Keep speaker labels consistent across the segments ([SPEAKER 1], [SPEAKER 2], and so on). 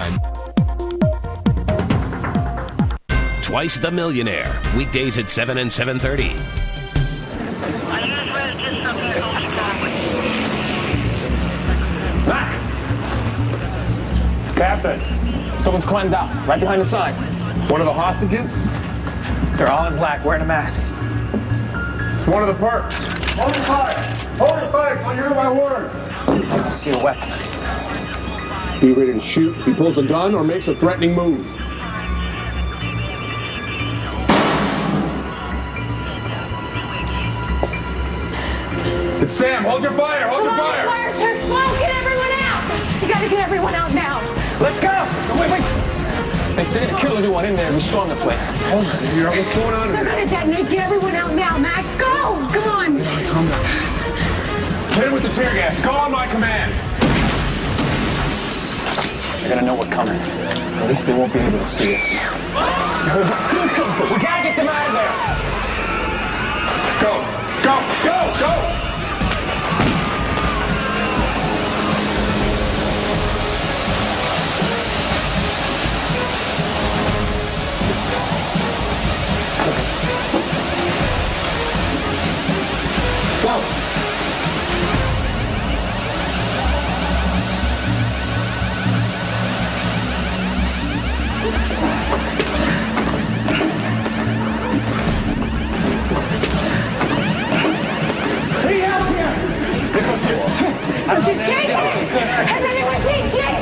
[SPEAKER 1] time. Twice the Millionaire, weekdays at 7 and 7:30.
[SPEAKER 2] Mac! Captain, someone's climbed out, right behind the sign.
[SPEAKER 3] One of the hostages?
[SPEAKER 2] They're all in black, wearing a mask.
[SPEAKER 3] It's one of the perps. Hold your fire! Hold your fire till you hear my word!
[SPEAKER 2] I don't see a weapon.
[SPEAKER 3] Be ready to shoot if he pulls a gun or makes a threatening move. It's Sam, hold your fire! Hold your fire!
[SPEAKER 4] Fire turn slow! Get everyone out! You gotta get everyone out now!
[SPEAKER 2] Let's go! No, wait. They're gonna kill everyone in there if we storm the place.
[SPEAKER 3] Hold on, figure out what's going on
[SPEAKER 4] They're
[SPEAKER 3] here.
[SPEAKER 4] gonna detonate! Get everyone out now, Mac! Go! Come on!
[SPEAKER 3] Calm down. Hit him with the tear gas. Go on my command.
[SPEAKER 2] They're gonna know we're coming. At least they won't be able to see us. Do something! We gotta get them out of there!
[SPEAKER 3] Go! Go! Go! Go!
[SPEAKER 4] Has anyone seen Jason?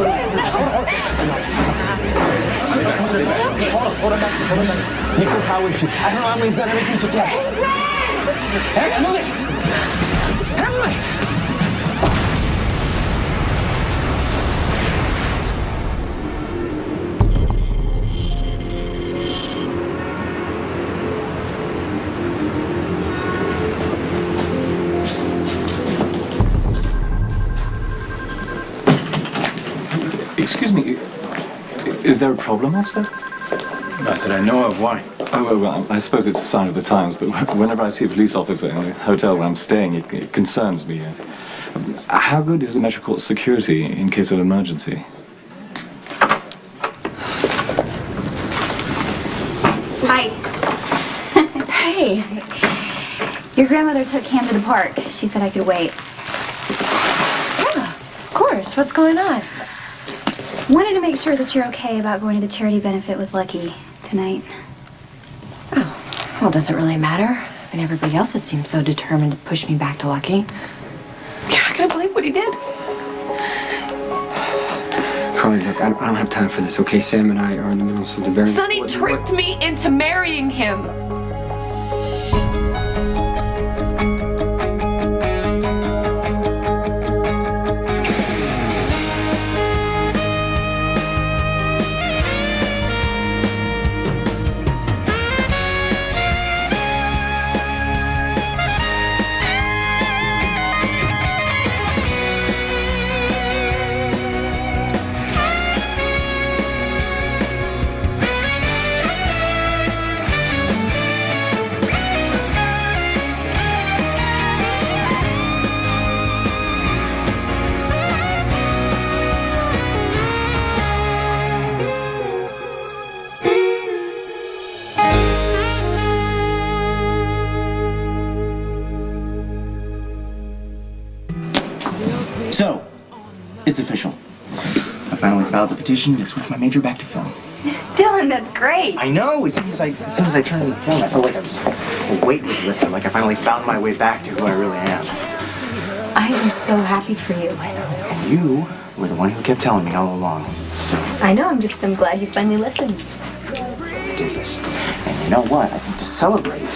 [SPEAKER 2] Hold on. Nicholas, how is she? I don't know how many's done anything to get. Emily!
[SPEAKER 5] Excuse me, is there a problem, officer?
[SPEAKER 6] Not that I know of. Why?
[SPEAKER 5] Oh, well, I suppose it's a sign of the times, but whenever I see a police officer in the hotel where I'm staying, it concerns me. How good is the Metro Court security in case of emergency?
[SPEAKER 7] Hi.
[SPEAKER 4] Hey!
[SPEAKER 7] Your grandmother took Cam to the park. She said I could wait.
[SPEAKER 4] Yeah, of course. What's going on?
[SPEAKER 7] Wanted to make sure that you're okay about going to the charity benefit with Lucky tonight.
[SPEAKER 4] Oh, well, does it really matter? I mean, everybody else has seemed so determined to push me back to Lucky. You're not gonna believe what he did.
[SPEAKER 8] Carly, look, I don't have time for this, okay? Sam and I are in the middle of something very...
[SPEAKER 4] Sonny tricked me into marrying him.
[SPEAKER 6] So, it's official. I finally filed the petition to switch my major back to film.
[SPEAKER 7] Dylan, that's great.
[SPEAKER 6] I know. As soon as I turned in the film, I felt like a weight was lifted. Like I finally found my way back to who I really am.
[SPEAKER 7] I am so happy for you.
[SPEAKER 6] And you were the one who kept telling me all along. So
[SPEAKER 7] I know. I'm glad you finally listened.
[SPEAKER 6] I did listen. And you know what? I think to celebrate,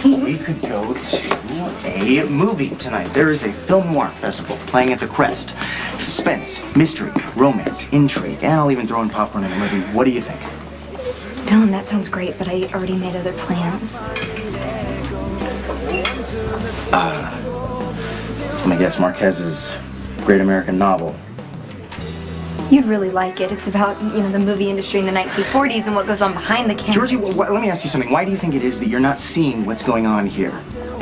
[SPEAKER 6] we could go to a movie tonight. There is a film noir festival playing at the Crest. Suspense, mystery, romance, intrigue, and I'll even throw in popcorn in the movie. What do you think?
[SPEAKER 7] Dylan, that sounds great, but I already made other plans.
[SPEAKER 6] Let me guess, Marquez's great American novel.
[SPEAKER 7] You'd really like it. It's about, the movie industry in the 1940s and what goes on behind the camera.
[SPEAKER 6] Georgie, let me ask you something. Why do you think it is that you're not seeing what's going on here?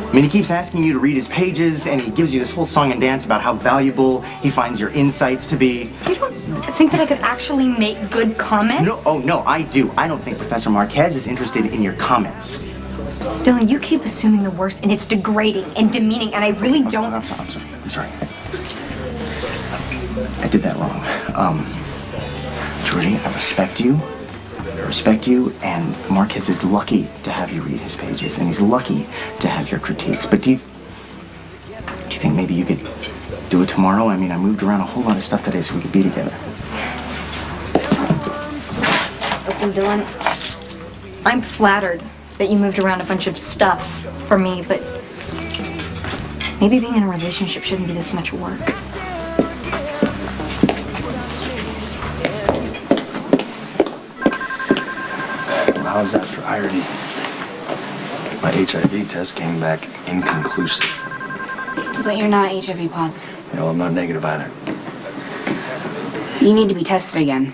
[SPEAKER 6] I mean, he keeps asking you to read his pages, and he gives you this whole song and dance about how valuable he finds your insights to be.
[SPEAKER 9] You don't think that I could actually make good comments?
[SPEAKER 6] No, oh no, I do. I don't think Professor Marquez is interested in your comments.
[SPEAKER 9] Dylan, you keep assuming the worst, and it's degrading and demeaning, and I really don't...
[SPEAKER 6] I'm sorry. I did that wrong. Georgie, I respect you, and Marquez is lucky to have you read his pages, and he's lucky to have your critiques. But do you think maybe you could do it tomorrow? I mean, I moved around a whole lot of stuff today so we could be together.
[SPEAKER 9] Listen, Dylan, I'm flattered that you moved around a bunch of stuff for me, but maybe being in a relationship shouldn't be this much work.
[SPEAKER 10] How's that for irony? My HIV test came back inconclusive.
[SPEAKER 11] But you're not HIV positive.
[SPEAKER 10] Yeah, well, I'm not negative either.
[SPEAKER 11] You need to be tested again.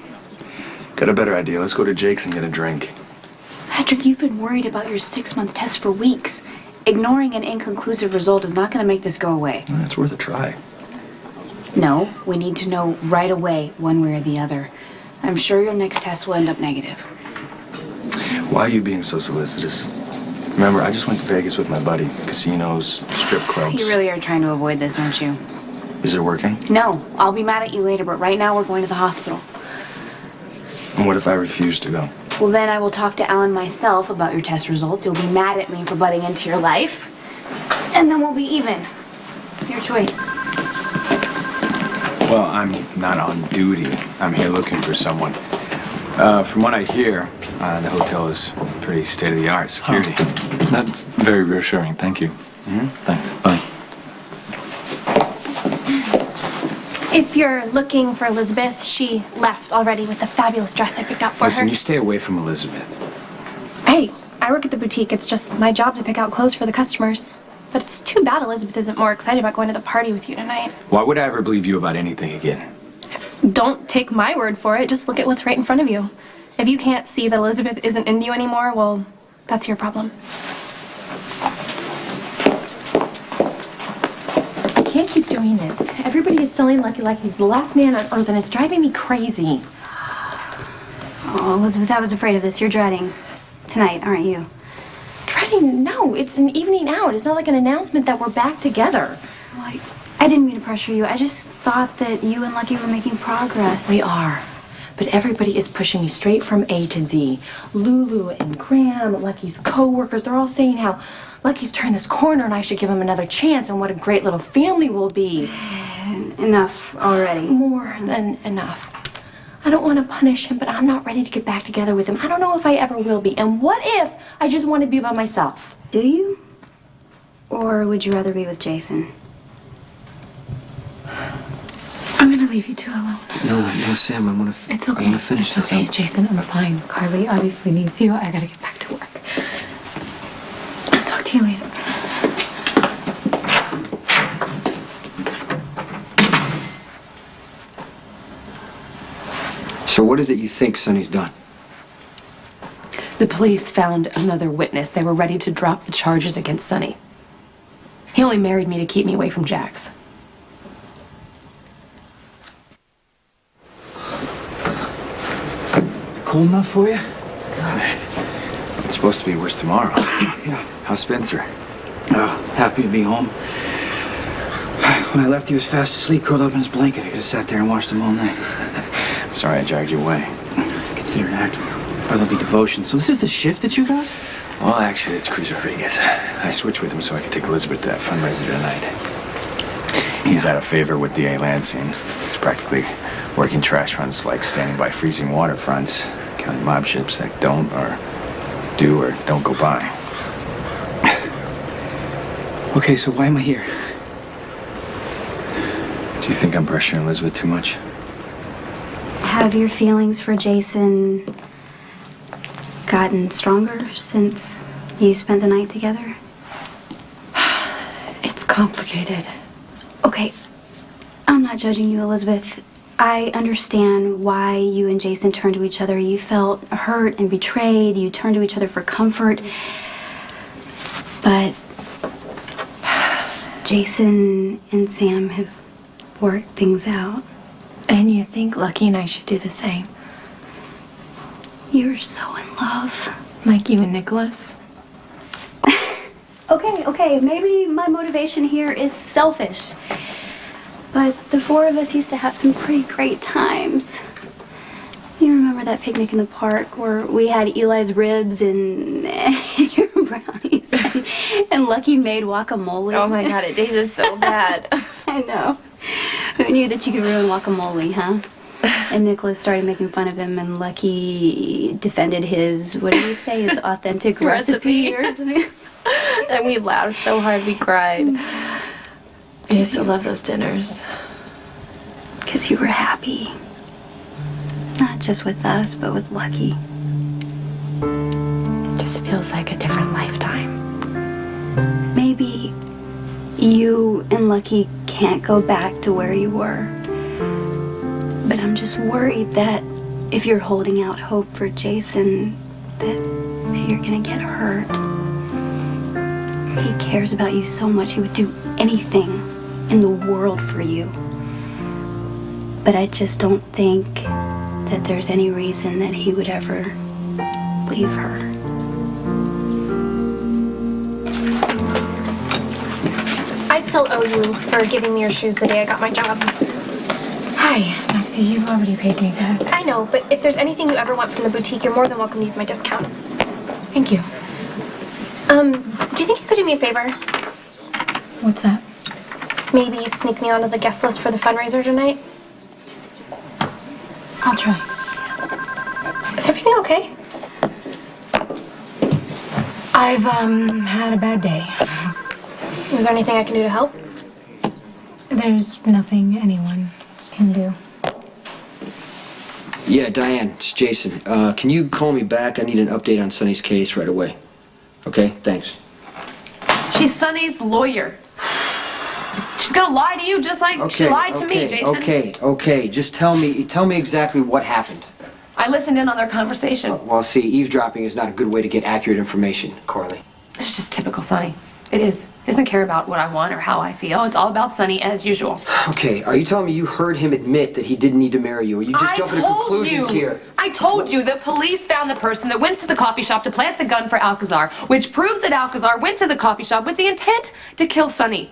[SPEAKER 10] Got a better idea. Let's go to Jake's and get a drink.
[SPEAKER 11] Patrick, you've been worried about your 6-month test for weeks. Ignoring an inconclusive result is not going to make this go away.
[SPEAKER 10] It's worth a try.
[SPEAKER 11] No, we need to know right away, one way or the other. I'm sure your next test will end up negative.
[SPEAKER 10] Why are you being so solicitous? Remember, I just went to Vegas with my buddy. Casinos, strip clubs.
[SPEAKER 11] You really are trying to avoid this, aren't you?
[SPEAKER 10] Is it working?
[SPEAKER 11] No, I'll be mad at you later, but right now we're going to the hospital.
[SPEAKER 10] And what if I refuse to go?
[SPEAKER 11] Well, then I will talk to Alan myself about your test results. You'll be mad at me for butting into your life. And then we'll be even. Your choice.
[SPEAKER 12] Well, I'm not on duty. I'm here looking for someone. From what I hear, the hotel is pretty state-of-the-art security.
[SPEAKER 5] Oh, that's very reassuring. Thank you. Thanks. Bye.
[SPEAKER 13] If you're looking for Elizabeth, she left already with the fabulous dress I picked out for
[SPEAKER 12] Listen,
[SPEAKER 13] her.
[SPEAKER 12] you stay away from Elizabeth.
[SPEAKER 13] Hey, I work at the boutique. It's just my job to pick out clothes for the customers. But it's too bad Elizabeth isn't more excited about going to the party with you tonight.
[SPEAKER 12] Why would I ever believe you about anything again?
[SPEAKER 13] Don't take my word for it. Just look at what's right in front of you. If you can't see that Elizabeth isn't into you anymore, well, that's your problem.
[SPEAKER 4] I can't keep doing this. Everybody is selling Lucky like he's the last man on earth, and it's driving me crazy.
[SPEAKER 7] Oh, Elizabeth, I was afraid of this. You're dreading tonight, aren't you?
[SPEAKER 4] Dreading? No, it's an evening out. It's not like an announcement that we're back together.
[SPEAKER 7] Well, I didn't mean to pressure you. I just thought that you and Lucky were making progress.
[SPEAKER 4] We are. But everybody is pushing me straight from A to Z. Lulu and Graham, Lucky's co-workers, they're all saying how Lucky's turned this corner and I should give him another chance and what a great little family we'll be.
[SPEAKER 7] Enough already.
[SPEAKER 4] More than enough. I don't want to punish him, but I'm not ready to get back together with him. I don't know if I ever will be. And what if I just want to be by myself?
[SPEAKER 7] Do you? Or would you rather be with Jason?
[SPEAKER 4] I'm gonna leave you two alone.
[SPEAKER 8] No, Sam, I want to.
[SPEAKER 4] It's okay.
[SPEAKER 8] I want to finish
[SPEAKER 4] it's
[SPEAKER 8] this.
[SPEAKER 4] okay, Jason. I'm fine. Carly obviously needs you. I gotta get back to work. I'll talk to you later.
[SPEAKER 8] So what is it you think Sonny's done?
[SPEAKER 4] The police found another witness. They were ready to drop the charges against Sonny. He only married me to keep me away from Jax.
[SPEAKER 10] Cold enough for you? God, it's supposed to be worse tomorrow.
[SPEAKER 12] Yeah.
[SPEAKER 10] How's Spencer?
[SPEAKER 6] Oh, happy to be home. When I left, he was fast asleep, curled up in his blanket. I could have sat there and watched him all night.
[SPEAKER 12] Sorry I dragged you away.
[SPEAKER 6] Consider it an act of brotherly devotion. So this is the shift that you got?
[SPEAKER 12] Well, actually, it's Cruz Rodriguez. I switched with him so I could take Elizabeth to that fundraiser tonight. He's out of favor with DA Lansing. He's practically working trash runs like standing by freezing waterfronts, counting mob ships that don't or don't go by.
[SPEAKER 6] Okay, so why am I here?
[SPEAKER 12] Do you think I'm pressuring Elizabeth too much?
[SPEAKER 7] Have your feelings for Jason gotten stronger since you spent the night together?
[SPEAKER 4] It's complicated.
[SPEAKER 7] Okay, I'm not judging you, Elizabeth. I understand why you and Jason turned to each other. You felt hurt and betrayed. You turned to each other for comfort. But Jason and Sam have worked things out.
[SPEAKER 4] And you think Lucky and I should do the same?
[SPEAKER 7] You're so in love.
[SPEAKER 4] Like you and Nicholas?
[SPEAKER 7] Okay, maybe my motivation here is selfish. But the four of us used to have some pretty great times. You remember that picnic in the park where we had Eli's ribs and your brownies and Lucky made guacamole?
[SPEAKER 4] Oh my God, it tastes so bad.
[SPEAKER 7] I know. Who knew that you could ruin guacamole, huh? And Nicholas started making fun of him, and Lucky defended his, what did he say, his authentic recipe or something?
[SPEAKER 4] And we laughed so hard we cried. I used to love those dinners.
[SPEAKER 7] Because you were happy. Not just with us, but with Lucky.
[SPEAKER 4] It just feels like a different lifetime.
[SPEAKER 7] Maybe you and Lucky can't go back to where you were. But I'm just worried that if you're holding out hope for Jason, that you're gonna get hurt. He cares about you so much, he would do anything in the world for you. But I just don't think that there's any reason that he would ever leave her.
[SPEAKER 13] I still owe you for giving me your shoes the day I got my job.
[SPEAKER 4] Hi, Maxie, you've already paid me back.
[SPEAKER 13] I know, but if there's anything you ever want from the boutique, you're more than welcome to use my discount.
[SPEAKER 4] Thank you.
[SPEAKER 13] Do you think you could do me a favor?
[SPEAKER 4] What's that?
[SPEAKER 13] Maybe sneak me onto the guest list for the fundraiser tonight?
[SPEAKER 4] I'll try.
[SPEAKER 13] Is everything okay?
[SPEAKER 4] I've, had a bad day.
[SPEAKER 13] Is there anything I can do to help?
[SPEAKER 4] There's nothing anyone can do.
[SPEAKER 8] Yeah, Diane, it's Jason. Can you call me back? I need an update on Sonny's case right away. Okay, thanks.
[SPEAKER 14] She's Sonny's lawyer. She's gonna lie to you just like she lied to me, Jason.
[SPEAKER 8] Okay. Just tell me exactly what happened.
[SPEAKER 14] I listened in on their conversation.
[SPEAKER 8] Well, see, eavesdropping is not a good way to get accurate information, Carly.
[SPEAKER 14] It's just typical Sonny. It is. He doesn't care about what I want or how I feel. It's all about Sonny as usual.
[SPEAKER 8] Okay, are you telling me you heard him admit that he didn't need to marry you? Or are you just jumping to conclusions here?
[SPEAKER 14] I told you the police found the person that went to the coffee shop to plant the gun for Alcazar, which proves that Alcazar went to the coffee shop with the intent to kill Sonny.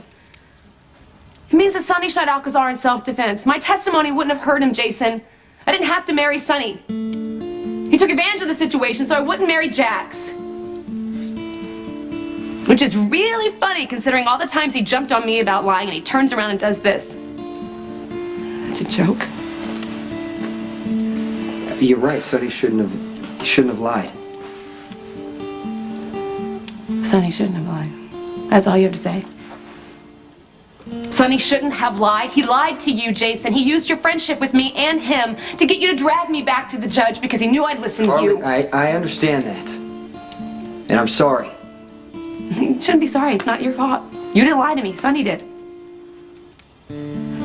[SPEAKER 14] It means that Sonny shot Alcazar in self-defense. My testimony wouldn't have hurt him, Jason. I didn't have to marry Sonny. He took advantage of the situation so I wouldn't marry Jax. Which is really funny considering all the times he jumped on me about lying and he turns around and does this. Such a joke.
[SPEAKER 8] You're right, Sonny shouldn't have lied.
[SPEAKER 14] Sonny shouldn't have lied. That's all you have to say. Sonny shouldn't have lied. He lied to you, Jason. He used your friendship with me and him to get you to drag me back to the judge because he knew I'd listen to you.
[SPEAKER 8] I understand that. And I'm sorry.
[SPEAKER 14] You shouldn't be sorry. It's not your fault. You didn't lie to me. Sonny did.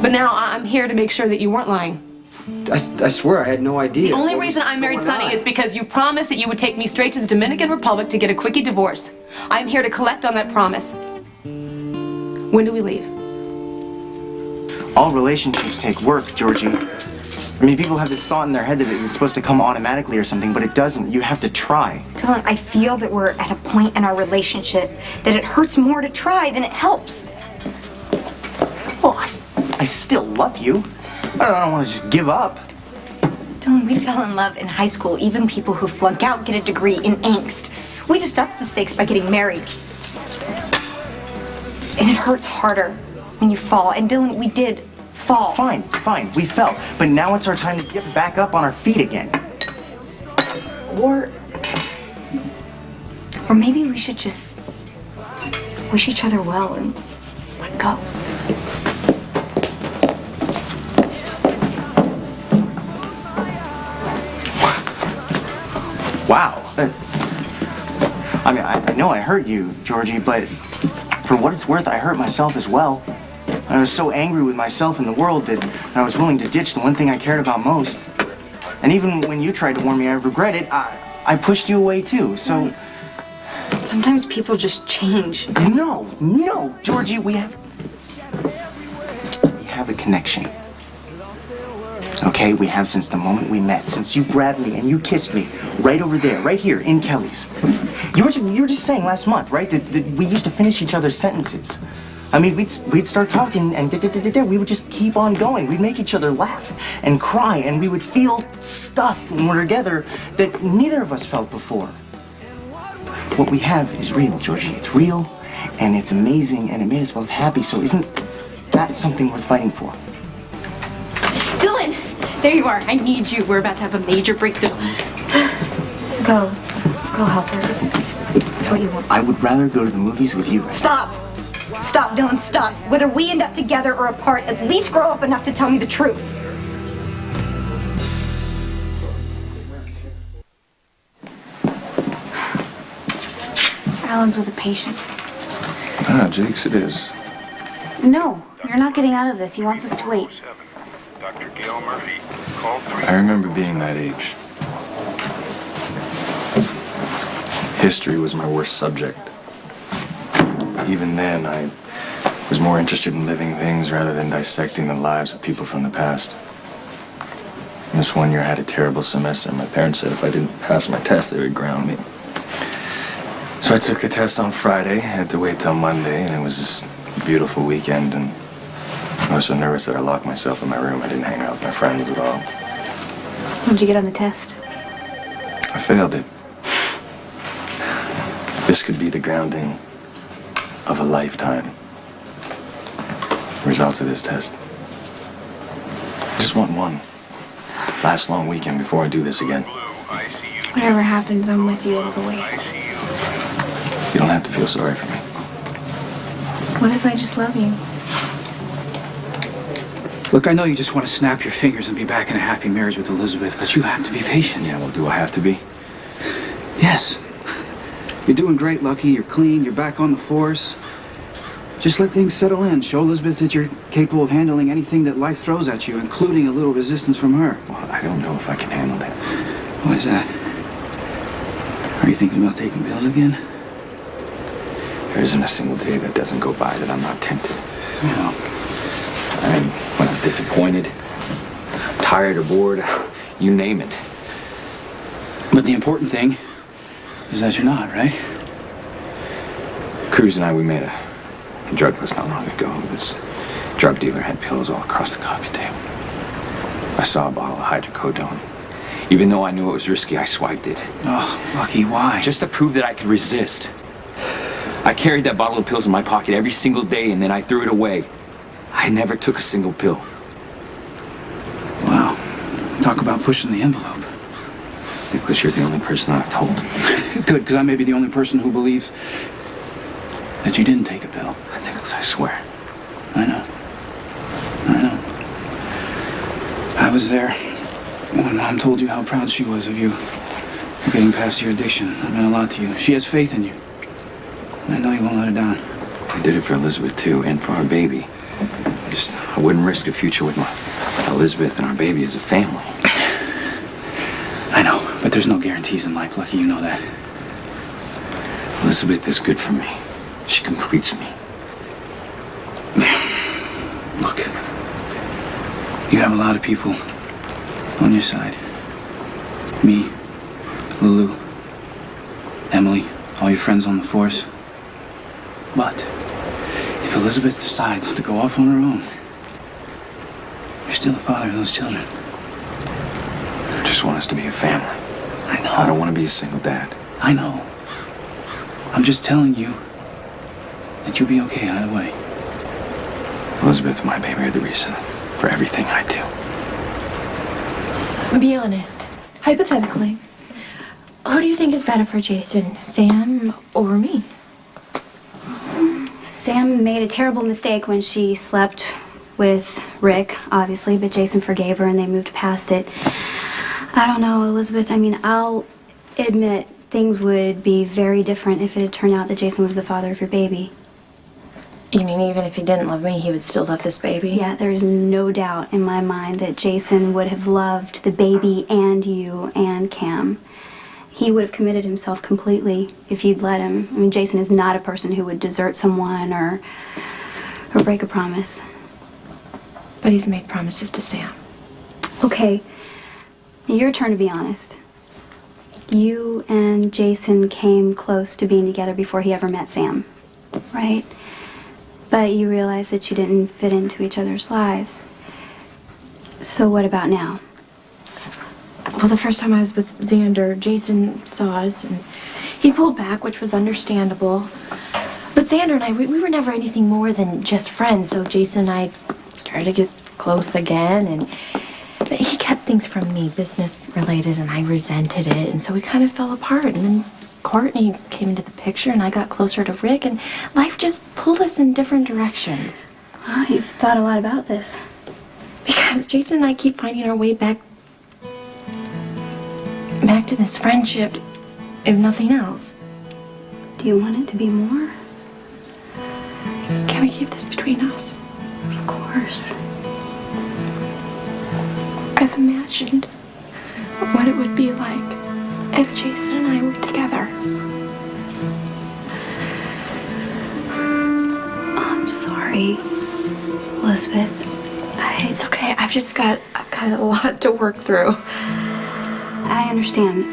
[SPEAKER 14] But now I'm here to make sure that you weren't lying.
[SPEAKER 8] I swear I had no idea.
[SPEAKER 14] The only reason I married Sonny is because you promised that you would take me straight to the Dominican Republic to get a quickie divorce. I'm here to collect on that promise. When do we leave?
[SPEAKER 6] All relationships take work, Georgie. I mean, people have this thought in their head that it's supposed to come automatically or something, but it doesn't. You have to try.
[SPEAKER 9] Dylan, I feel that we're at a point in our relationship that it hurts more to try than it helps.
[SPEAKER 6] Well, I still love you. I don't want to just give up.
[SPEAKER 9] Dylan, we fell in love in high school. Even people who flunk out get a degree in angst. We just upped the stakes by getting married. And it hurts harder when you fall. And Dylan, we did fall.
[SPEAKER 6] Fine, we fell. But now it's our time to get back up on our feet again.
[SPEAKER 9] Or maybe we should just wish each other well and let go.
[SPEAKER 6] Wow. I mean, I know I hurt you, Georgie, but for what it's worth, I hurt myself as well. I was so angry with myself and the world that I was willing to ditch the one thing I cared about most. And even when you tried to warn me I regret it, I pushed you away too, so...
[SPEAKER 9] Sometimes people just change.
[SPEAKER 6] No, Georgie, we have connection. Okay, we have since the moment we met, since you grabbed me and you kissed me right over there, right here in Kelly's. You were just saying last month, right, that we used to finish each other's sentences. I mean, we'd start talking and we would just keep on going. We'd make each other laugh and cry, and we would feel stuff when we're together that neither of us felt before. What we have is real, Georgie. It's real, and it's amazing, and it made us both happy, so isn't that something worth fighting for?
[SPEAKER 13] Dylan! There you are. I need you. We're about to have a major breakthrough.
[SPEAKER 9] Go help her. It's what you want.
[SPEAKER 6] I would rather go to the movies with you.
[SPEAKER 9] Stop! Stop, Dylan, stop. Whether we end up together or apart, at least grow up enough to tell me the truth.
[SPEAKER 11] Alan's with a patient.
[SPEAKER 5] Ah, Jakes, it is.
[SPEAKER 11] No, you're not getting out of this. He wants us to wait.
[SPEAKER 12] I remember being that age. History was my worst subject. Even then, I was more interested in living things rather than dissecting the lives of people from the past. This one year I had a terrible semester, and my parents said if I didn't pass my test, they would ground me. So I took the test on Friday, I had to wait till Monday, and it was this beautiful weekend, and I was so nervous that I locked myself in my room. I didn't hang out with my friends at all.
[SPEAKER 11] What'd you get on the test?
[SPEAKER 12] I failed it. This could be the grounding of a lifetime. Results of this test. I just want one last long weekend before I do this again.
[SPEAKER 13] Whatever happens, I'm with you all the way.
[SPEAKER 12] You don't have to feel sorry for me.
[SPEAKER 13] What if I just love you?
[SPEAKER 2] Look, I know you just want to snap your fingers and be back in a happy marriage with Elizabeth, but you have to be patient.
[SPEAKER 12] Yeah, well, do I have to be?
[SPEAKER 2] Yes. You're doing great, Lucky. You're clean. You're back on the force. Just let things settle in. Show Elizabeth that you're capable of handling anything that life throws at you, including a little resistance from her.
[SPEAKER 12] Well, I don't know if I can handle that.
[SPEAKER 2] Why is that? Are you thinking about taking pills again?
[SPEAKER 12] There isn't a single day that doesn't go by that I'm not tempted.
[SPEAKER 2] Well,
[SPEAKER 12] I mean, when I'm disappointed, tired or bored, you name it.
[SPEAKER 2] but the important thing is that you're not, right?
[SPEAKER 12] Cruz and I, we made a drug list not long ago. This drug dealer had pills all across the coffee table. I saw a bottle of hydrocodone. Even though I knew it was risky, I swiped it.
[SPEAKER 2] Oh, Lucky, why?
[SPEAKER 12] Just to prove that I could resist. I carried that bottle of pills in my pocket every single day, and then I threw it away. I never took a single pill.
[SPEAKER 2] Wow. Talk about pushing the envelope.
[SPEAKER 12] Nicholas, you're the only person I've told.
[SPEAKER 2] Good, because I may be the only person who believes that you didn't take a pill.
[SPEAKER 12] Nicholas, I swear.
[SPEAKER 2] I know. I was there when Mom told you how proud she was of you for getting past your addiction. That meant a lot to you. She has faith in you. And I know you won't let her down.
[SPEAKER 12] I did it for Elizabeth, too, and for our baby. I wouldn't risk a future with Elizabeth and our baby as a family.
[SPEAKER 2] I know, but there's no guarantees in life, Lucky. You know that.
[SPEAKER 12] Elizabeth is good for me. She completes me.
[SPEAKER 2] Look, you have a lot of people on your side. Me, Lulu, Emily, all your friends on the force. But if Elizabeth decides to go off on her own, you're still the father of those children.
[SPEAKER 12] I just want us to be a family.
[SPEAKER 2] I know.
[SPEAKER 12] I don't want to be a single dad.
[SPEAKER 2] I know. I'm just telling you that you'll be okay either way.
[SPEAKER 12] Elizabeth and my baby are the reason for everything I do.
[SPEAKER 4] Be honest. Hypothetically, who do you think is better for Jason, Sam or me?
[SPEAKER 7] Sam made a terrible mistake when she slept with Rick, obviously, but Jason forgave her and they moved past it. I don't know, Elizabeth. I mean, I'll admit things would be very different if it had turned out that Jason was the father of your baby.
[SPEAKER 4] You mean even if he didn't love me, he would still love this baby?
[SPEAKER 7] Yeah, there's no doubt in my mind that Jason would have loved the baby and you and Cam. He would have committed himself completely if you'd let him. I mean, Jason is not a person who would desert someone or break a promise.
[SPEAKER 4] But he's made promises to Sam.
[SPEAKER 7] Okay, your turn to be honest. You and Jason came close to being together before he ever met Sam, right? But you realized that you didn't fit into each other's lives. So what about now?
[SPEAKER 4] Well, the first time I was with Xander, Jason saw us and he pulled back, which was understandable. But Xander and I, we were never anything more than just friends, so Jason and I started to get close again, and he kept things from me, business related, and I resented it, and so we kind of fell apart. And then Courtney came into the picture, and I got closer to Rick, and life just pulled us in different directions.
[SPEAKER 7] Wow, you've thought a lot about this.
[SPEAKER 4] Because Jason and I keep finding our way back to this friendship, if nothing else.
[SPEAKER 7] Do you want it to be more?
[SPEAKER 4] Can we keep this between us?
[SPEAKER 7] Of course.
[SPEAKER 4] I've imagined what it would be like if Jason and I were together.
[SPEAKER 7] I'm sorry, Elizabeth.
[SPEAKER 4] It's okay. I've got a lot to work through.
[SPEAKER 7] I understand.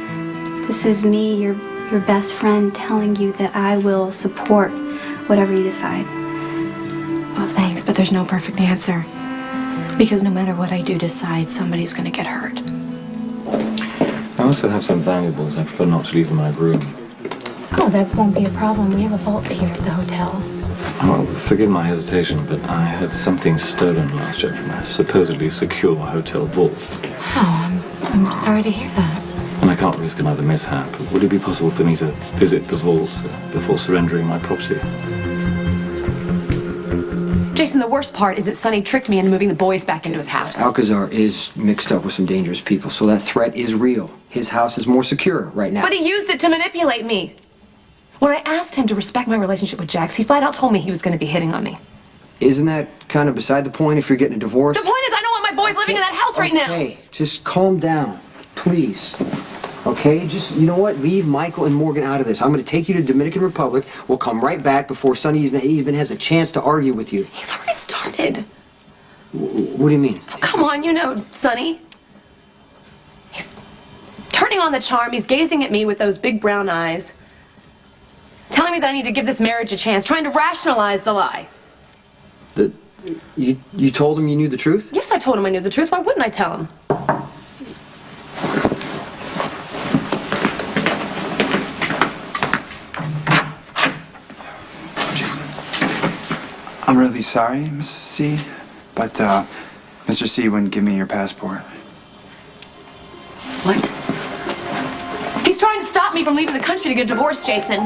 [SPEAKER 7] This is me, your best friend, telling you that I will support whatever you decide.
[SPEAKER 4] Well, thanks, but there's no perfect answer. Because no matter what I do decide, somebody's gonna get hurt.
[SPEAKER 5] I also have some valuables. I prefer not to leave in my room.
[SPEAKER 11] Oh, that won't be a problem. We have a vault here at the hotel.
[SPEAKER 5] Oh, forgive my hesitation, but I had something stolen last year from a supposedly secure hotel vault.
[SPEAKER 4] Oh, I'm sorry to hear that.
[SPEAKER 5] And I can't risk another mishap. Would it be possible for me to visit the vault before surrendering my property?
[SPEAKER 14] Jason, the worst part is that Sonny tricked me into moving the boys back into his house.
[SPEAKER 8] Alcazar is mixed up with some dangerous people, so that threat is real. His house is more secure right now.
[SPEAKER 14] But he used it to manipulate me. When I asked him to respect my relationship with Jax, he flat out told me he was going to be hitting on me.
[SPEAKER 8] Isn't that kind of beside the point if you're getting a divorce?
[SPEAKER 14] The point is I don't want my boys living in that house right now.
[SPEAKER 8] Okay, just calm down, please. Okay, just, you know what? Leave Michael and Morgan out of this. I'm going to take you to the Dominican Republic. We'll come right back before Sonny even has a chance to argue with you.
[SPEAKER 14] He's already started.
[SPEAKER 8] What do you mean?
[SPEAKER 14] Oh, come on, you know, Sonny. He's turning on the charm. He's gazing at me with those big brown eyes. Telling me that I need to give this marriage a chance. Trying to rationalize the lie.
[SPEAKER 8] You told him you knew the truth?
[SPEAKER 14] Yes, I told him I knew the truth. Why wouldn't I tell him?
[SPEAKER 2] I'm really sorry, Mrs. C, but Mr. C wouldn't give me your passport.
[SPEAKER 14] What? He's trying to stop me from leaving the country to get a divorce, Jason.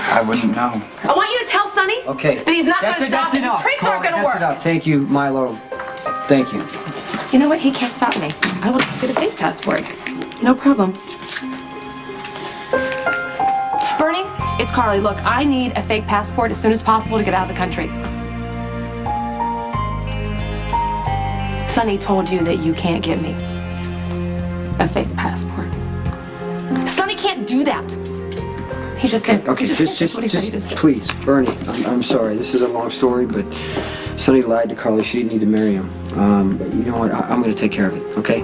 [SPEAKER 2] I wouldn't know.
[SPEAKER 14] I want you to tell Sonny that he's not going to stop me. His tricks aren't going to work.
[SPEAKER 8] Enough. Thank you, Milo. Thank you.
[SPEAKER 14] You know what? He can't stop me. I will just get a fake passport. No problem. Bernie, it's Carly. Look, I need a fake passport as soon as possible to get out of the country. Sonny told you that you can't get me a fake passport. Sonny can't do that. He just said.
[SPEAKER 8] Okay, just please, Bernie. I'm sorry. This is a long story, but Sonny lied to Carly. She didn't need to marry him. But you know what? I'm going to take care of it. Okay?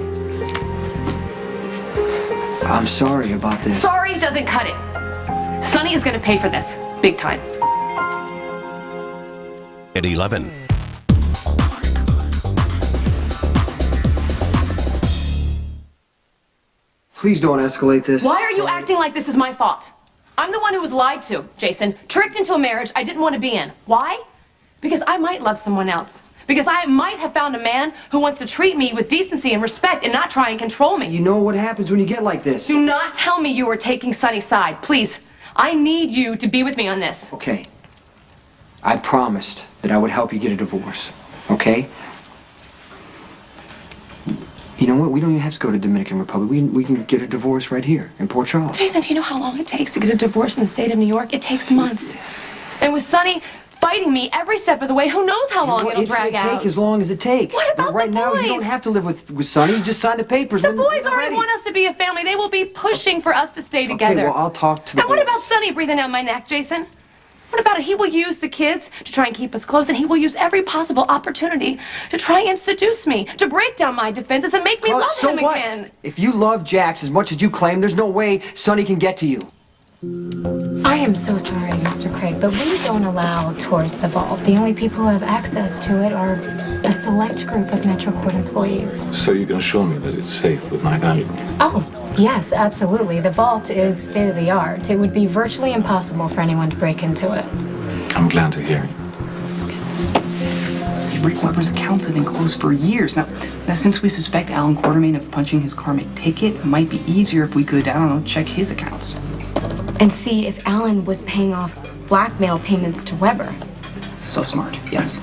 [SPEAKER 8] I'm sorry about this.
[SPEAKER 14] Sorry doesn't cut it. Sonny is going to pay for this, big time.
[SPEAKER 1] At 11.
[SPEAKER 8] Please don't escalate this.
[SPEAKER 14] Why are you acting like this is my fault? I'm the one who was lied to, Jason. Tricked into a marriage I didn't want to be in. Why? Because I might love someone else. Because I might have found a man who wants to treat me with decency and respect and not try and control me.
[SPEAKER 8] You know what happens when you get like this.
[SPEAKER 14] Do not tell me you are taking Sonny's side. Please. I need you to be with me on this.
[SPEAKER 8] Okay. I promised that I would help you get a divorce. Okay? You know what? We don't even have to go to Dominican Republic. We can get a divorce right here in Port Charles.
[SPEAKER 14] Jason, do you know how long it takes to get a divorce in the state of New York? It takes months. And with Sonny fighting me every step of the way, who knows how long it'll drag out.
[SPEAKER 8] It's going to take as long as it takes.
[SPEAKER 14] What about
[SPEAKER 8] right
[SPEAKER 14] the boys?
[SPEAKER 8] Now, you don't have to live with Sonny. You just sign the papers.
[SPEAKER 14] The boys already want us to be a family. They will be pushing for us to stay together.
[SPEAKER 8] Okay, well, I'll talk to the
[SPEAKER 14] And what
[SPEAKER 8] boys.
[SPEAKER 14] about Sonny breathing down my neck, Jason? What about it? He will use the kids to try and keep us close, and he will use every possible opportunity to try and seduce me, to break down my defenses and make me love him again.
[SPEAKER 8] If you love Jax as much as you claim, there's no way Sonny can get to you.
[SPEAKER 13] I am so sorry, Mr. Craig, but we don't allow tours of the vault. The only people who have access to it are a select group of Metro Court employees.
[SPEAKER 5] So you can assure me that it's safe with my family?
[SPEAKER 13] Oh, yes, absolutely. The vault is state-of-the-art. It would be virtually impossible for anyone to break into it.
[SPEAKER 5] I'm glad to hear it.
[SPEAKER 15] See, Rick Weber's accounts have been closed for years. Now, since we suspect Alan Quartermain of punching his karmic ticket, it might be easier if we could, I don't know, check his accounts.
[SPEAKER 13] And see if Alan was paying off blackmail payments to Weber.
[SPEAKER 15] So smart, yes.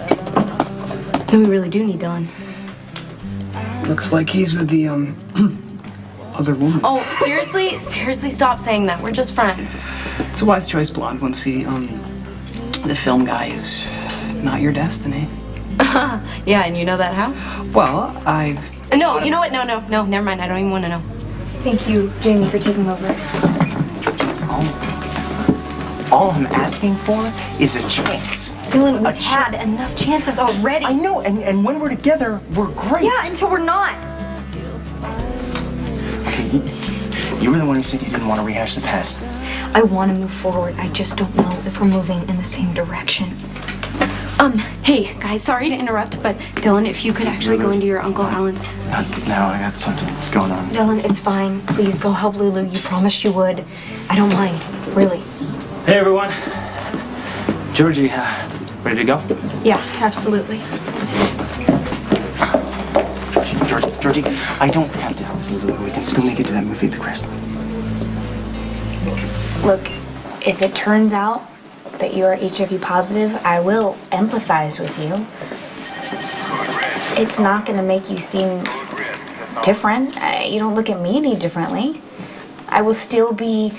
[SPEAKER 13] Then we really do need Dylan.
[SPEAKER 15] Looks like he's with the, other woman.
[SPEAKER 13] Oh, seriously? Seriously, stop saying that. We're just friends.
[SPEAKER 15] It's a wise choice, Blonde. Once the film guy is not your destiny.
[SPEAKER 13] Yeah, and you know that how?
[SPEAKER 15] Well,
[SPEAKER 13] No, you know what? No, never mind. I don't even want to know.
[SPEAKER 9] Thank you, Jamie, for taking over.
[SPEAKER 6] All I'm asking for is a chance.
[SPEAKER 9] Dylan, we've had enough chances already.
[SPEAKER 6] I know, and when we're together, we're great.
[SPEAKER 9] Yeah, until we're not.
[SPEAKER 6] Okay, you were the one who said you didn't want to rehash the past.
[SPEAKER 9] I want to move forward. I just don't know if we're moving in the same direction.
[SPEAKER 13] Hey, guys, sorry to interrupt, but Dylan, if you could actually go into your Uncle Alan's...
[SPEAKER 6] Not now, I got something going on.
[SPEAKER 9] Dylan, it's fine. Please go help Lulu. You promised you would. I don't mind, really.
[SPEAKER 16] Hey, everyone. Georgie, ready to go?
[SPEAKER 9] Yeah, absolutely.
[SPEAKER 6] Georgie, I don't have to help Lulu. We can still make it to that movie at the Crest.
[SPEAKER 11] Look, if it turns out that you are HIV positive, I will empathize with you. It's not going to make you seem different. You don't look at me any differently. I will still be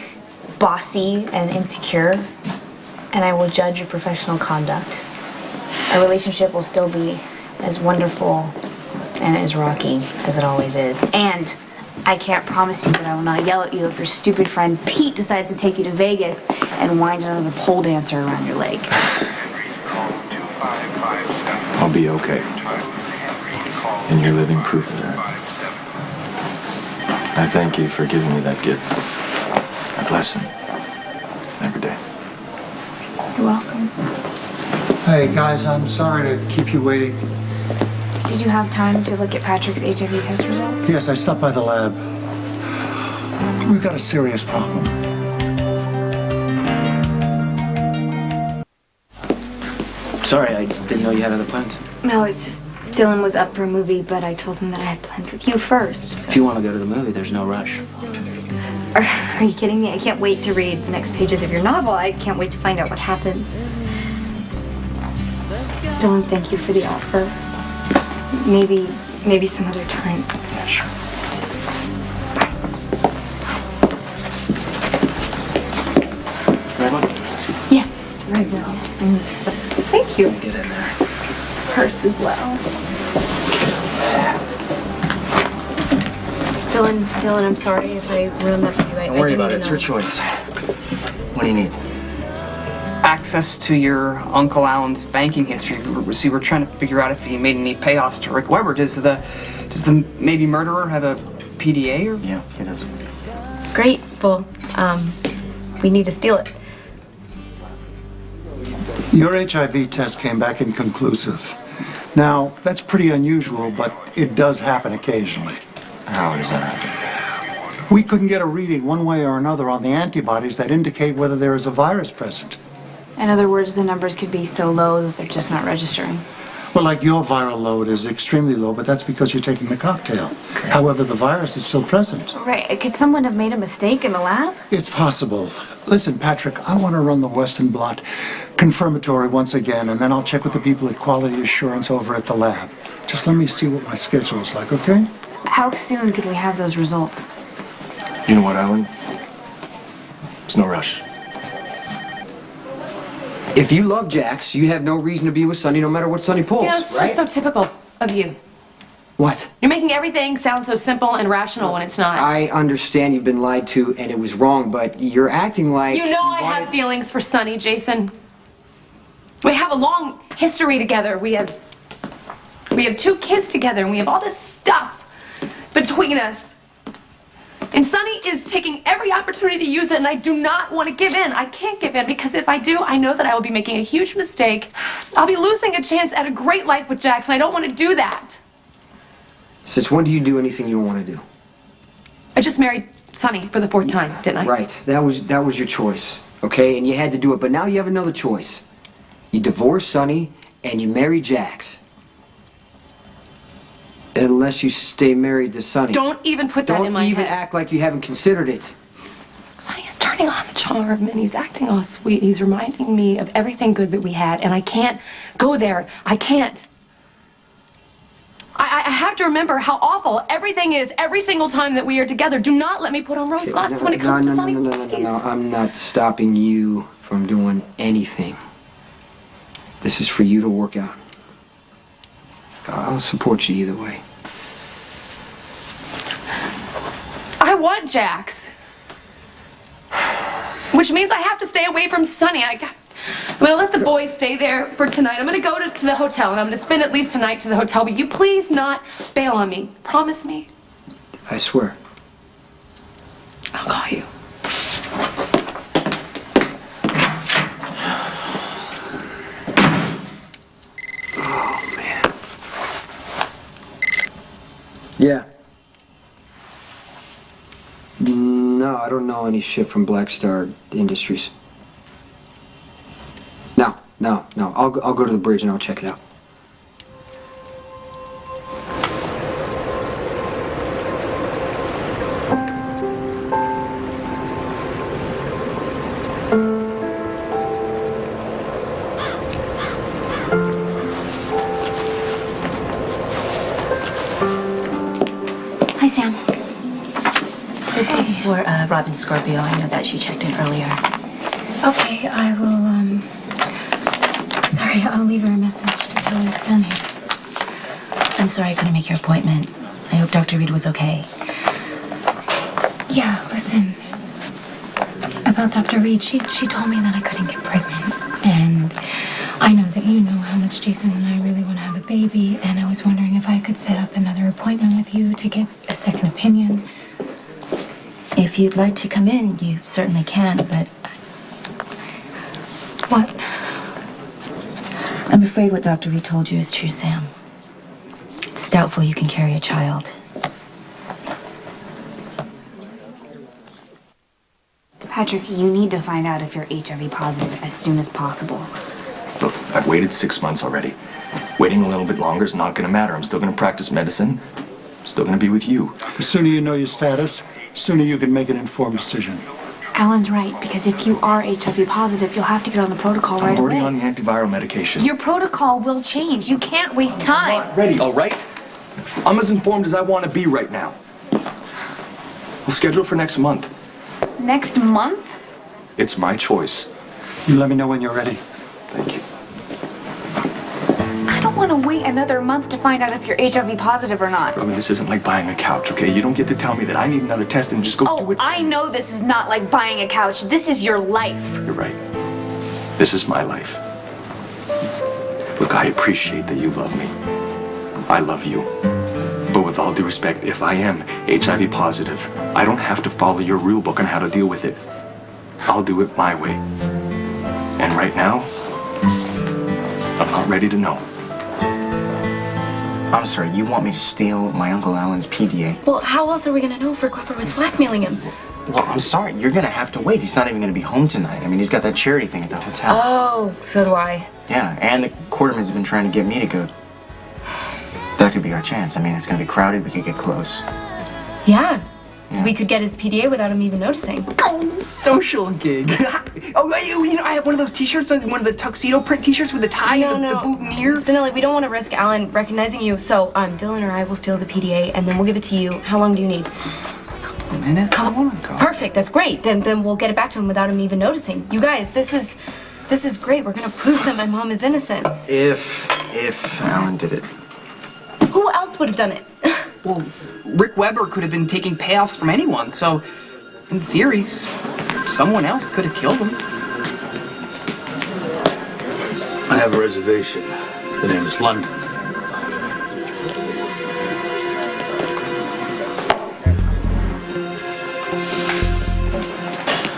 [SPEAKER 11] bossy and insecure, and I will judge your professional conduct. Our relationship will still be as wonderful and as rocky as it always is. And I can't promise you that I will not yell at you if your stupid friend Pete decides to take you to Vegas and wind another pole dancer around your leg.
[SPEAKER 5] I'll be okay. And you're living proof of that. I thank you for giving me that gift. A blessing. Every day.
[SPEAKER 11] You're welcome.
[SPEAKER 3] Hey, guys, I'm sorry to keep you waiting.
[SPEAKER 11] Did you have time to look at Patrick's HIV test results?
[SPEAKER 3] Yes, I stopped by the lab. We've got a serious problem.
[SPEAKER 16] Sorry, I didn't know you had other plans.
[SPEAKER 9] No, it's just Dylan was up for a movie, but I told him that I had plans with you first. So.
[SPEAKER 16] If you want to go to the movie, there's no rush.
[SPEAKER 9] Are you kidding me? I can't wait to read the next pages of your novel. I can't wait to find out what happens. Dylan, thank you for the offer. Maybe some other time.
[SPEAKER 6] Yeah, sure.
[SPEAKER 16] Right one?
[SPEAKER 9] Yes, very well. Thank you.
[SPEAKER 16] Get in there.
[SPEAKER 9] Purse as well.
[SPEAKER 13] Dylan, I'm sorry if I ruined that for you.
[SPEAKER 6] Don't worry about it. It's your choice. What do you need?
[SPEAKER 15] Access to your Uncle Alan's banking history. See, we're trying to figure out if he made any payoffs to Rick Weber. Does the maybe murderer have a PDA or?
[SPEAKER 6] Yeah, he does.
[SPEAKER 13] Great. Well, we need to steal it.
[SPEAKER 3] Your HIV test came back inconclusive. Now, that's pretty unusual, but it does happen occasionally.
[SPEAKER 6] How does that happen?
[SPEAKER 3] We couldn't get a reading one way or another on the antibodies that indicate whether there is a virus present.
[SPEAKER 11] In other words, the numbers could be so low that they're just not registering.
[SPEAKER 3] Well, like your viral load is extremely low, but that's because you're taking the cocktail. However, the virus is still present.
[SPEAKER 11] Right. Could someone have made a mistake in the lab?
[SPEAKER 3] It's possible. Listen, Patrick, I want to run the Western blot confirmatory once again, and then I'll check with the people at Quality Assurance over at the lab. Just let me see what my schedule is like, okay?
[SPEAKER 11] How soon could we have those results?
[SPEAKER 10] You know what, Alan? It's no rush.
[SPEAKER 8] If you love Jax, you have no reason to be with Sonny no matter what Sonny pulls,
[SPEAKER 14] You know, it's
[SPEAKER 8] right?
[SPEAKER 14] just so typical of you.
[SPEAKER 8] What?
[SPEAKER 14] You're making everything sound so simple and rational when it's not.
[SPEAKER 8] I understand you've been lied to and it was wrong, but you're acting like...
[SPEAKER 14] You know I have feelings for Sonny, Jason. We have a long history together. We have 2 kids together, and we have all this stuff between us. And Sonny is taking every opportunity to use it, and I do not want to give in. I can't give in, because if I do, I know that I will be making a huge mistake. I'll be losing a chance at a great life with Jackson. I don't want to do that.
[SPEAKER 8] Since when do you do anything you don't want to do?
[SPEAKER 14] I just married Sonny for the 4th time, didn't I?
[SPEAKER 8] Right. That was your choice, okay? And you had to do it, but now you have another choice. You divorce Sonny, and you marry Jax. Unless you stay married to Sonny.
[SPEAKER 14] Don't even put that in my head.
[SPEAKER 8] Don't even act like you haven't considered it.
[SPEAKER 14] Sonny is turning on the charm, and he's acting all sweet. He's reminding me of everything good that we had, and I can't go there. I can't. I have to remember how awful everything is every single time that we are together. Do not let me put on rose glasses when it comes to Sonny, please.
[SPEAKER 8] No, I'm not stopping you from doing anything. This is for you to work out. I'll support you either way.
[SPEAKER 14] I want Jax. Which means I have to stay away from Sonny. I'm gonna let the boys stay there for tonight. I'm gonna go to the hotel, and I'm gonna spend at least tonight to the hotel. Will you please not bail on me? Promise me?
[SPEAKER 8] I swear.
[SPEAKER 14] I'll call you.
[SPEAKER 8] Oh, man. Yeah. No, I don't know any shit from Black Star Industries. No. I'll go to the bridge and I'll check it out.
[SPEAKER 17] Hi, Sam. This is for Robin Scorpio. I know that she checked in earlier.
[SPEAKER 13] Okay, I will, sorry, I'll leave her a message to tell her it's down here.
[SPEAKER 17] I'm sorry I couldn't make your appointment. I hope Dr. Reed was okay.
[SPEAKER 13] Yeah, listen. About Dr. Reed, she told me that I couldn't get pregnant. And I know that you know how much Jason and I really want to have a baby, and I was wondering if I could set up another appointment with you to get a second opinion.
[SPEAKER 17] If you'd like to come in, you certainly can, but...
[SPEAKER 13] What?
[SPEAKER 17] I'm afraid what Dr. Reed told you is true, Sam. It's doubtful you can carry a child.
[SPEAKER 11] Patrick, you need to find out if you're HIV positive as soon as possible.
[SPEAKER 10] Look, I've waited 6 months already. Waiting a little bit longer is not going to matter. I'm still going to practice medicine. I'm still going to be with you.
[SPEAKER 3] The sooner you know your status, the sooner you can make an informed decision.
[SPEAKER 11] Alan's right, because if you are HIV positive, you'll have to get on the protocol right away.
[SPEAKER 10] I'm already on the antiviral medication.
[SPEAKER 11] Your protocol will change. You can't waste time.
[SPEAKER 10] I'm not ready, all right? I'm as informed as I want to be right now. We'll schedule for next month.
[SPEAKER 11] Next month?
[SPEAKER 10] It's my choice.
[SPEAKER 3] You let me know when you're ready.
[SPEAKER 10] Thank you.
[SPEAKER 11] I don't want to wait another month to find out if you're HIV positive or not.
[SPEAKER 10] I mean, this isn't like buying a couch, okay? You don't get to tell me that I need another test and just go do it.
[SPEAKER 11] I know this is not like buying a couch. This is your life.
[SPEAKER 10] You're right. This is my life. Look, I appreciate that you love me. I love you. But with all due respect, if I am HIV positive, I don't have to follow your rule book on how to deal with it. I'll do it my way. And right now, I'm not ready to know.
[SPEAKER 6] I'm sorry, you want me to steal my Uncle Alan's PDA?
[SPEAKER 4] Well, how else are we gonna know if Rick Webber was blackmailing him?
[SPEAKER 6] Well, I'm sorry, you're gonna have to wait. He's not even gonna be home tonight. I mean, he's got that charity thing at the hotel.
[SPEAKER 4] Oh, so do I.
[SPEAKER 6] Yeah, and the Quartermans have been trying to get me to go. That could be our chance. I mean, it's gonna be crowded. We could get close.
[SPEAKER 4] Yeah. We could get his PDA without him even noticing.
[SPEAKER 15] Oh, social gig. Oh, you know, I have one of those t-shirts, one of the tuxedo print t-shirts with the tie, the boutonniere.
[SPEAKER 4] Spinelli, we don't want to risk Alan recognizing you, so Dylan or I will steal the PDA, and then we'll give it to you. How long do you need?
[SPEAKER 15] A minute.
[SPEAKER 4] Perfect, that's great. Then we'll get it back to him without him even noticing. You guys, this is great. We're gonna prove that my mom is innocent.
[SPEAKER 6] If Alan did it.
[SPEAKER 4] Who else would have done it?
[SPEAKER 15] Well, Rick Webber could have been taking payoffs from anyone, so in theory, someone else could have killed him.
[SPEAKER 18] I have a reservation. The name is London.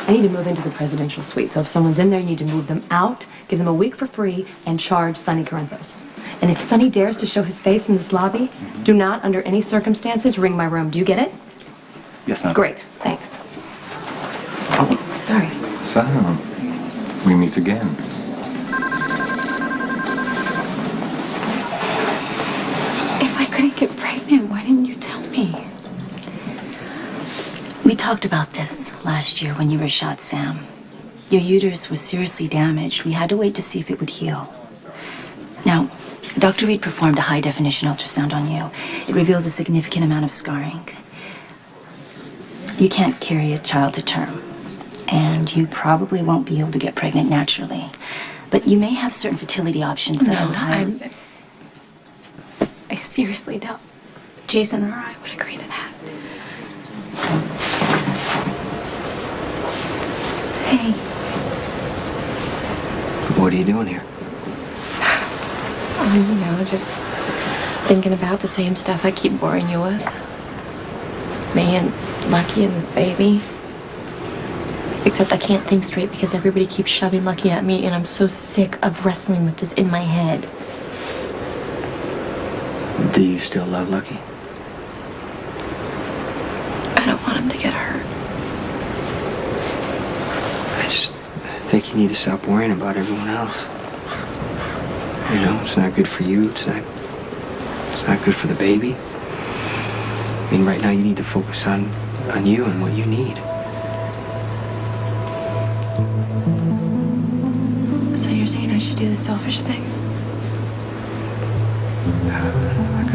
[SPEAKER 4] I need to move into the presidential suite, so if someone's in there, you need to move them out, give them a week for free, and charge Sonny Corinthos. And if Sonny dares to show his face in this lobby, do not, under any circumstances, ring my room. Do you get it?
[SPEAKER 5] Yes, ma'am.
[SPEAKER 4] Great, thanks. Oh, sorry.
[SPEAKER 5] Sam, we meet again.
[SPEAKER 13] If I couldn't get pregnant, why didn't you tell me?
[SPEAKER 17] We talked about this last year when you were shot, Sam. Your uterus was seriously damaged. We had to wait to see if it would heal. Now, Dr. Reed performed a high-definition ultrasound on you. It reveals a significant amount of scarring. You can't carry a child to term, and you probably won't be able to get pregnant naturally. But you may have certain fertility options that I would highly...
[SPEAKER 13] I seriously doubt Jason or I would agree to that. Hey.
[SPEAKER 8] What are you doing here?
[SPEAKER 4] You know, just thinking about the same stuff I keep boring you with. Me and Lucky and this baby. Except I can't think straight because everybody keeps shoving Lucky at me, and I'm so sick of wrestling with this in my head.
[SPEAKER 8] Do you still love Lucky?
[SPEAKER 4] I don't want him to get hurt.
[SPEAKER 8] I think you need to stop worrying about everyone else. You know, it's not good for you. It's not good for the baby. I mean, right now you need to focus on you and what you need.
[SPEAKER 4] So you're saying I should do the selfish thing?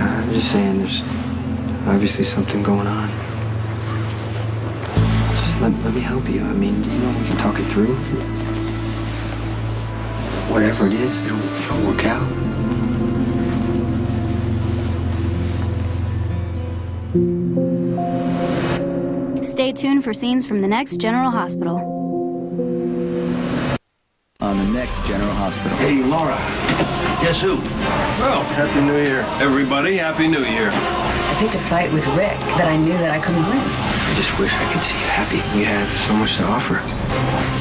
[SPEAKER 8] I'm just saying there's obviously something going on. Just let me help you. I mean, you know, we can talk it through. Whatever it is, it'll work out.
[SPEAKER 19] Stay tuned for scenes from the next General Hospital.
[SPEAKER 20] On the next General Hospital.
[SPEAKER 18] Hey, Laura. Guess who? Well, Happy New Year, everybody. Happy New Year.
[SPEAKER 17] I picked a fight with Rick that I knew that I couldn't win.
[SPEAKER 8] I just wish I could see you happy. You have so much to offer.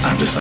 [SPEAKER 10] I'm just